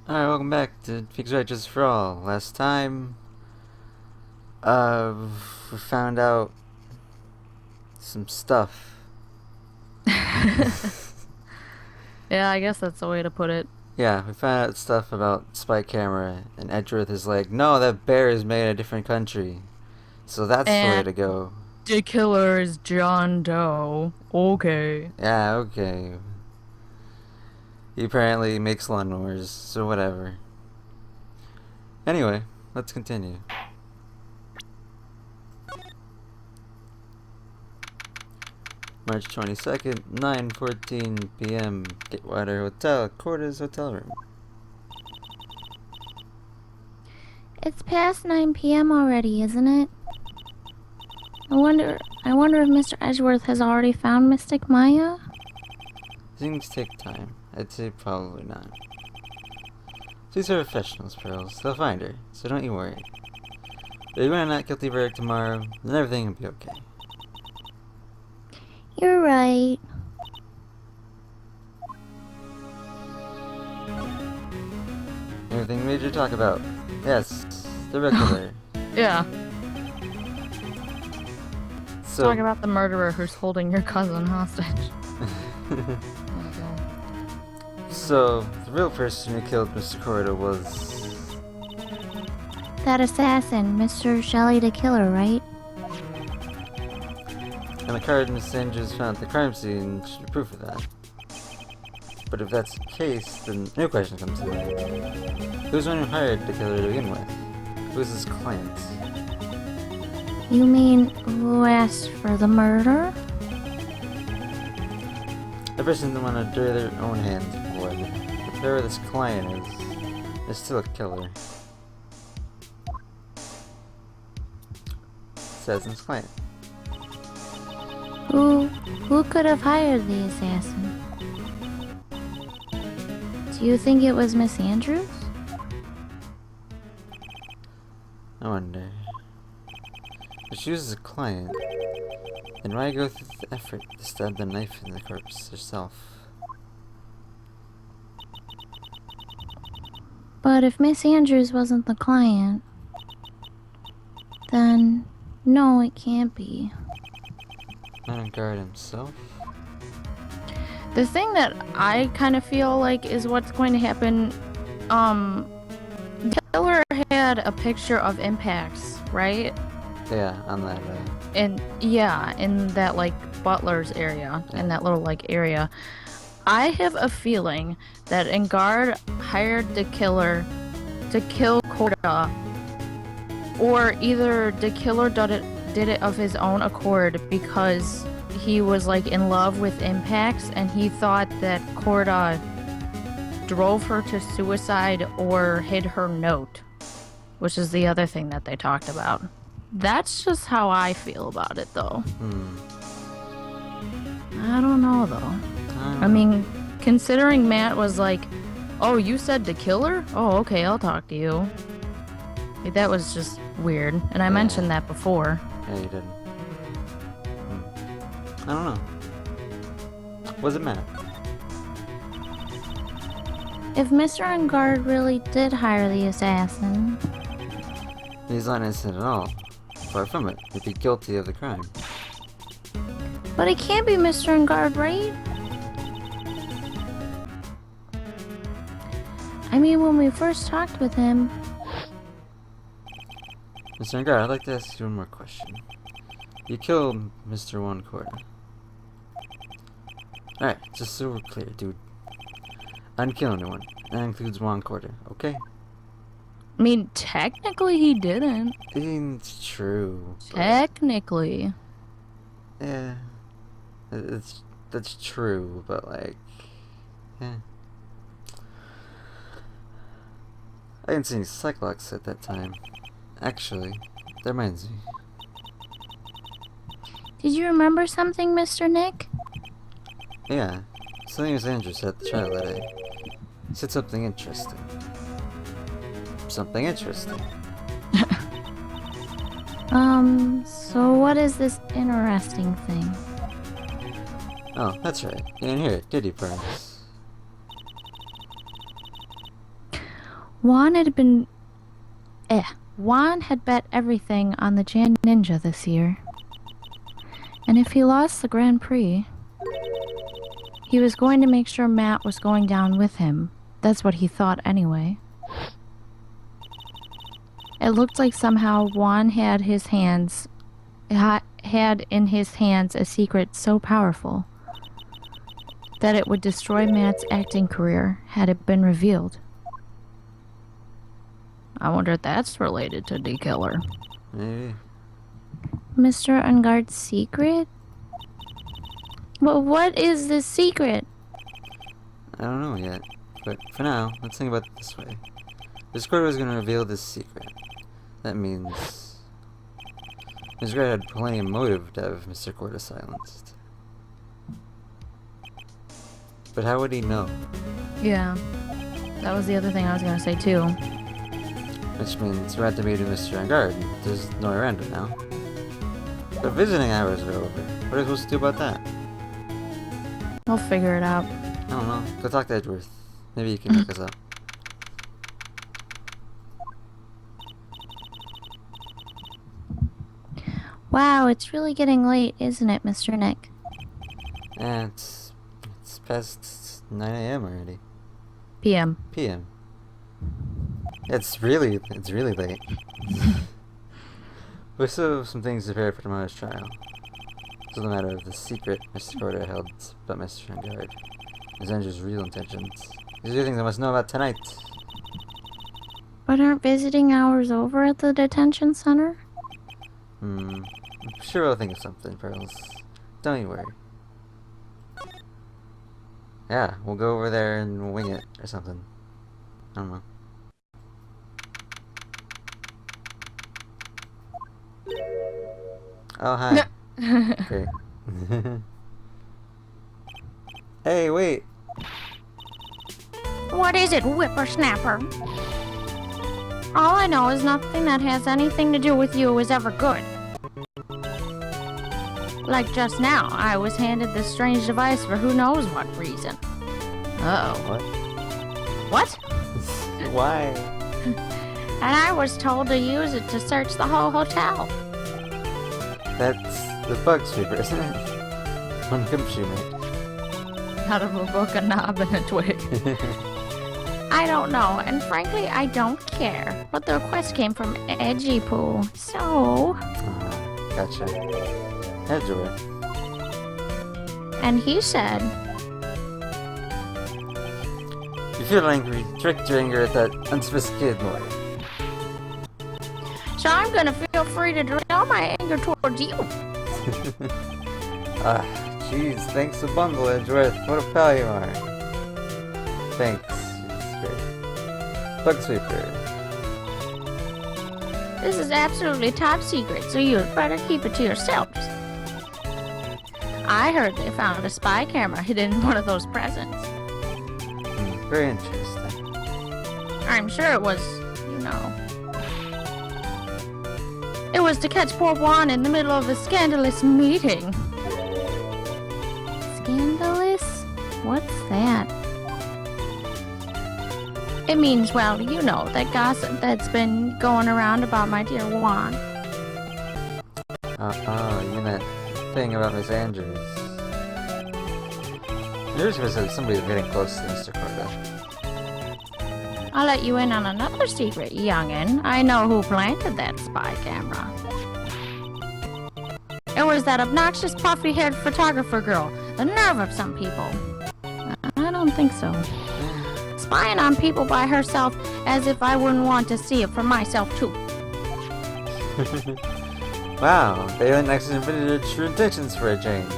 Alright, welcome back to Fix Right Just for All. Last time, we found out some stuff. Yeah, I guess that's the way to put it. Yeah, we found out stuff about Spy Camera, and Edgeworth is like, no, that bear is made in a different country. So that's the way And to go. the killer is John Doe. Okay. Yeah, okay. He apparently makes lawnmowers, so whatever. Anyway, let's continue. March 22nd, 9:14 p.m. Gatwater Hotel, Quarters Hotel Room. It's past 9 p.m. already, isn't it? I wonder if Mr. Edgeworth has already found Mystic Maya? Things take time. I'd say probably not. These are professionals, Pearls. They'll find her, so don't you worry. If you win a not guilty verdict tomorrow, then everything will be okay. You're right. Anything major to talk about? Yes, the regular. Yeah. So, Talk about the murderer who's holding your cousin hostage. so, the real person who killed Mr. Cordo was... That assassin, Mr. Shelley the Killer, right? And the card Miss Andrews found at the crime scene should be proof of that. But if that's the case, then a new question comes to mind. Who's the one who hired the killer to begin with? Who's his client? You mean who asked for the murder? The person didn't want to dirty their own hands would. But whoever this client is still a killer. Says his client. Who could have hired the assassin? Do you think it was Miss Andrews? I wonder. If she was a client, then why go through the effort to stab the knife in the corpse herself? But if Miss Andrews wasn't the client, then no, it can't be. Not on guard himself? The thing that I kind of feel like is what's going to happen, the killer had a picture of impacts, right? Yeah, on that, In that like Butler's area, in that little like area. I have a feeling that Engard hired the killer to kill Corda, or either the killer did it of his own accord because he was like in love with impacts and he thought that Corda drove her to suicide or hid her note, which is the other thing that they talked about. That's just how I feel about it, though. I don't know, though. I mean, considering Matt was like, oh, you said the killer? Oh, okay, I'll talk to you. Like, that was just weird. And I mentioned that before. Yeah, you did. I don't know. Was it Matt? If Mr. Engard really did hire the assassin... He's not innocent at all. Far from it. He'd be guilty of the crime. But it can't be Mr. Engard, right? I mean, when we first talked with him... Mr. Engard, I'd like to ask you one more question. You killed Mr. Juan Corda. Alright, just so we're clear, dude. I didn't kill anyone. That includes Juan Corda, okay? I mean, technically he didn't. It's true. Technically. Yeah. That's true, but like... Yeah. I didn't see any Cyclops at that time. Actually, that reminds me. Did you remember something, Mr. Nick? Yeah, something Miss Andrews said at the trial that day. He said something interesting. Something interesting. So what is this interesting thing? Oh, that's right. You didn't hear it, did you, Primus? Juan had bet everything on the Jan Ninja this year. And if he lost the Grand Prix, he was going to make sure Matt was going down with him. That's what he thought anyway. It looked like somehow Juan had in his hands a secret so powerful that it would destroy Matt's acting career had it been revealed. I wonder if that's related to D Killer. Maybe. Mr. Ungard's secret? Well, what is this secret? I don't know yet. But for now, let's think about it this way. Discord was going to reveal this secret. That means Ms. Wright had plenty of motive to have Mr. Corda silenced. But how would he know? Yeah, that was the other thing I was gonna say too. Which means we're at the meeting with Mr. Ungard. There's no way around it now. But visiting hours are over. What are we supposed to do about that? We'll figure it out. I don't know. Go talk to Edgeworth. Maybe you can hook us up. Wow, it's really getting late, isn't it, Mr. Nick? Yeah, it's past 9 a.m. already. PM. PM. It's really late. We still have some things to prepare for tomorrow's trial. It's a matter of the secret Mr. Corda held about Mr. Ungard. His Andrew's real intentions. These are things I must know about tonight. But aren't visiting hours over at the detention center? I'm sure we'll think of something, Pearls. Don't you worry. Yeah, we'll go over there and wing it or something. I don't know. Oh, hi. Great. Hey, wait. What is it, whippersnapper? All I know is nothing that has anything to do with you is ever good. Like just now, I was handed this strange device for who knows what reason. Uh-oh. What? What? Why? And I was told to use it to search the whole hotel. That's the bug sweeper, isn't it? One computer mate. Out of a book, a knob, and a twig. I don't know, and frankly, I don't care. But the request came from Edgy Poo, so... Gotcha. Edgeworth. And he said... You feel angry, direct your anger at that unsophisticated boy. So I'm gonna feel free to direct all my anger towards you. Jeez, thanks a bundle, Edgeworth. What a pal you are. Thanks. It's great. Bug sweeper. This is absolutely top secret, so you'd better keep it to yourselves. I heard they found a spy camera hidden in one of those presents. Very interesting. I'm sure it was, you know... It was to catch poor Juan in the middle of a scandalous meeting. Scandalous? What's that? It means, well, you know, that gossip that's been going around about my dear Juan. Oh, you mean that thing about Miss Andrews? Yours was that somebody was getting close to Mr. Corda. I'll let you in on another secret, youngin'. I know who planted that spy camera. It was that obnoxious, puffy-haired photographer girl. The nerve of some people. I don't think so. Spying on people by herself as if I wouldn't want to see it for myself, too. Wow, they didn't actually admitted their true intentions for a change.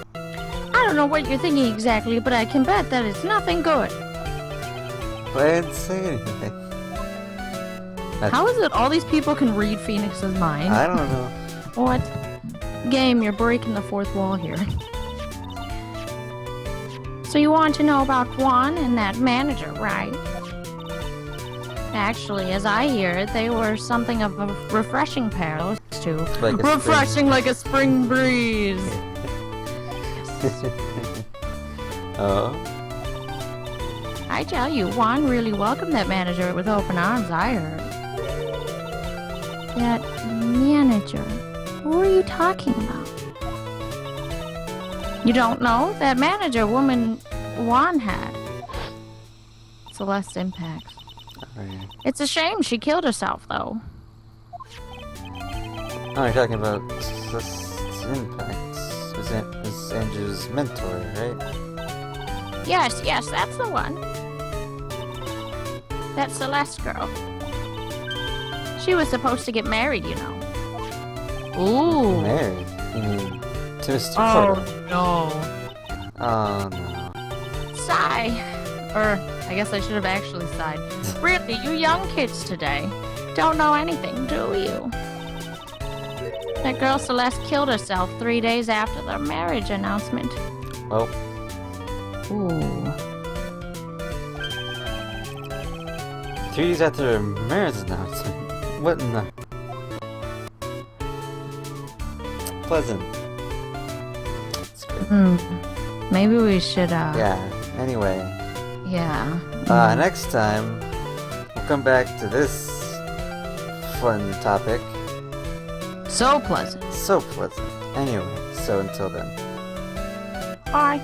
I don't know what you're thinking exactly, but I can bet that it's nothing good. But I didn't say anything. How is it all these people can read Phoenix's mind? I don't know. What? Game, you're breaking the fourth wall here. So you want to know about Juan and that manager, right? Actually, as I hear it, they were something of a refreshing pair, those two. Like a Refreshing like a spring breeze. Oh? I tell you, Juan really welcomed that manager with open arms, I heard. That manager? Who are you talking about? You don't know? That manager woman Juan had. Celeste Impacts. Okay. It's a shame she killed herself, though. Oh, you're talking about Impacts. Was Andrew's mentor, right? Yes, that's the one. That Celeste girl. She was supposed to get married, you know. Ooh. Married? You mean to Mr. Oh Porter? no. Oh no. Sigh. Or I guess I should have actually sighed. Really, you young kids today don't know anything, do you? That girl Celeste killed herself 3 days after their marriage announcement. Well, Ooh. 3 days after her marriage announcement. What in the... Pleasant. It's good. Maybe we should Yeah, anyway. Yeah. Next time, we'll come back to this fun topic. So pleasant. So pleasant. Anyway, so until then. Bye.